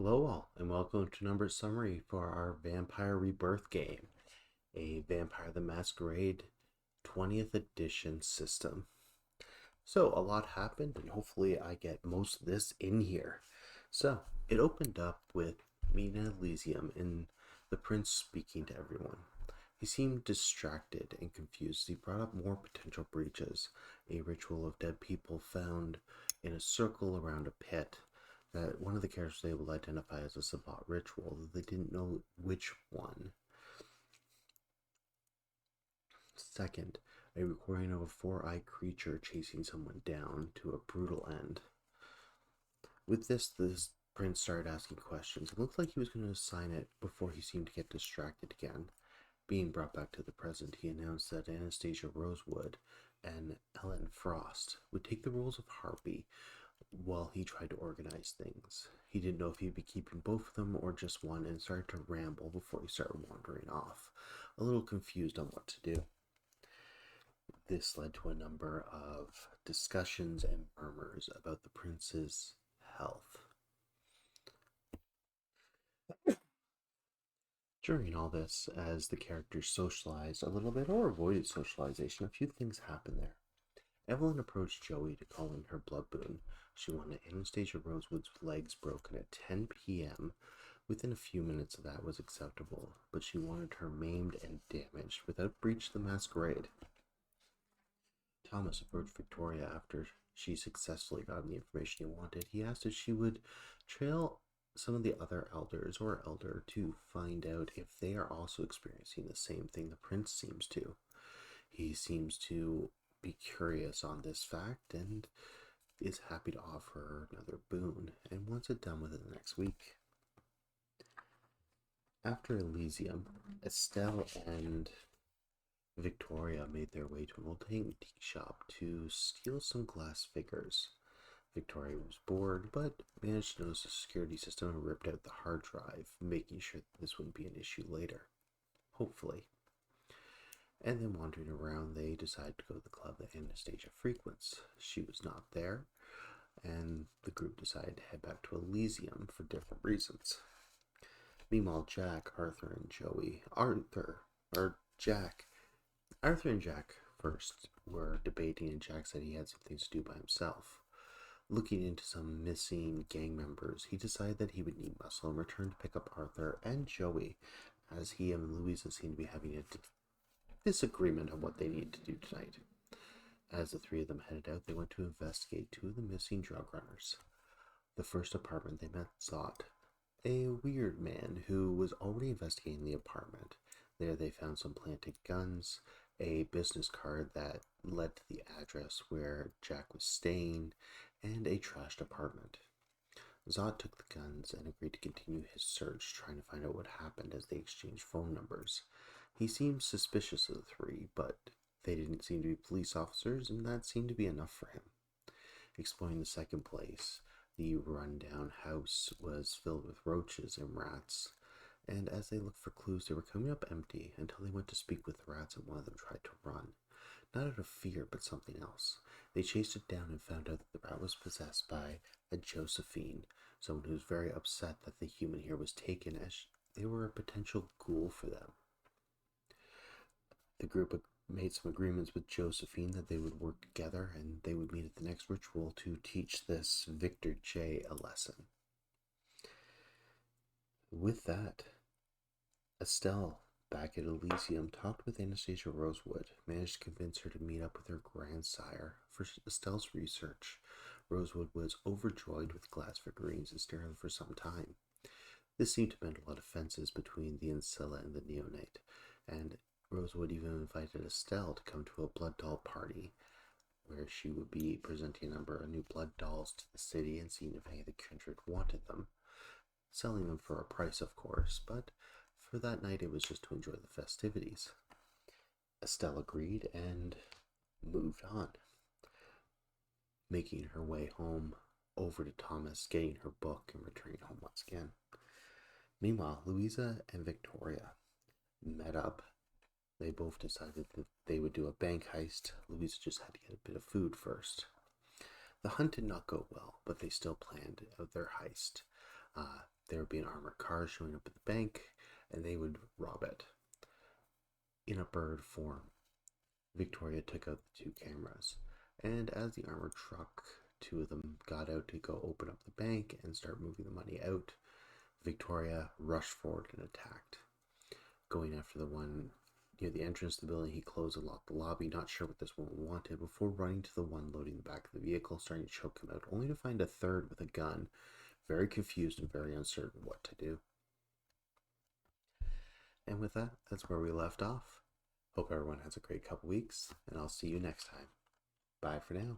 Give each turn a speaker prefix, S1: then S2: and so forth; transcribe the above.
S1: Hello all, and welcome to number summary for our Vampire Rebirth game, a Vampire the Masquerade 20th edition system. So a lot happened, and hopefully I get most of this in here. So it opened up with Mina Elysium and the prince speaking to everyone. He seemed distracted and confused. He brought up more potential breaches, a ritual of dead people found in a circle around a pit that one of the characters was able to identify as a Sabbat ritual, though they didn't know which one. Second, a recording of a four-eyed creature chasing someone down to a brutal end. With this prince started asking questions. It looked like he was going to sign it before he seemed to get distracted again. Being brought back to the present, he announced that Anastasia Rosewood and Ellen Frost would take the roles of Harpy while he tried to organize things. He didn't know if he'd be keeping both of them or just one, and started to ramble before he started wandering off, a little confused on what to do. This led to a number of discussions and murmurs about the prince's health. During all this, as the characters socialized a little bit or avoided socialization, a few things happened there. Evelyn approached Joey to call in her blood boon. She wanted Anastasia Rosewood's legs broken at 10 p.m. Within a few minutes of that was acceptable, but she wanted her maimed and damaged without breach the masquerade. Thomas approached Victoria after she successfully got the information he wanted. He asked if she would trail some of the other elders or elder to find out if they are also experiencing the same thing the prince seems to. He seems to be curious on this fact and is happy to offer her another boon and wants it done within the next week. After Elysium, Estelle and Victoria made their way to an old antique shop to steal some glass figures. Victoria was bored, but managed to notice the security system and ripped out the hard drive, making sure that this wouldn't be an issue later. Hopefully. And then wandering around, they decided to go to the club that Anastasia frequents. She was not there, and the group decided to head back to Elysium for different reasons. Meanwhile, Arthur and Jack first were debating, and Jack said he had some things to do by himself. Looking into some missing gang members, he decided that he would need muscle and returned to pick up Arthur and Joey, as he and Louisa seemed to be having a disagreement on what they needed to do tonight. As the three of them headed out, they went to investigate two of the missing drug runners. The first apartment they met Zot, a weird man who was already investigating the apartment. There they found some planted guns, a business card that led to the address where Jack was staying, and a trashed apartment. Zod took the guns and agreed to continue his search, trying to find out what happened as they exchanged phone numbers. He seemed suspicious of the three, but they didn't seem to be police officers, and that seemed to be enough for him. Exploring the second place, the rundown house was filled with roaches and rats, and as they looked for clues, they were coming up empty until they went to speak with the rats, and one of them tried to run. Not out of fear, but something else. They chased it down and found out that the rat was possessed by a Josephine, someone who was very upset that the human here was taken, as they were a potential ghoul for them. The group made some agreements with Josephine that they would work together and they would meet at the next ritual to teach this Victor J a lesson. With that, Estelle, back at Elysium, talked with Anastasia Rosewood, managed to convince her to meet up with her grandsire for Estelle's research. Rosewood was overjoyed with glass figurines and stared at them for some time. This seemed to mend a lot of fences between the Ancilla and the Neonate, and Rosewood even invited Estelle to come to a blood doll party, where she would be presenting a number of new blood dolls to the city and seeing if any of the kindred wanted them, selling them for a price, of course, but for that night it was just to enjoy the festivities. Estelle agreed and moved on, making her way home over to Thomas, getting her book, and returning home once again. Meanwhile, Louisa and Victoria met up. They both decided that they would do a bank heist. Louisa just had to get a bit of food first. The hunt did not go well, but they still planned out their heist. There would be an armored car showing up at the bank, and they would rob it. In a bird form, Victoria took out the two cameras, and as the armored truck, two of them got out to go open up the bank and start moving the money out, Victoria rushed forward and attacked. Going after the one near the entrance to the building, he closed and locked the lobby, not sure what this woman wanted, before running to the one loading the back of the vehicle, starting to choke him out, only to find a third with a gun, very confused and very uncertain what to do. And with that, that's where we left off. Hope everyone has a great couple weeks, and I'll see you next time. Bye for now.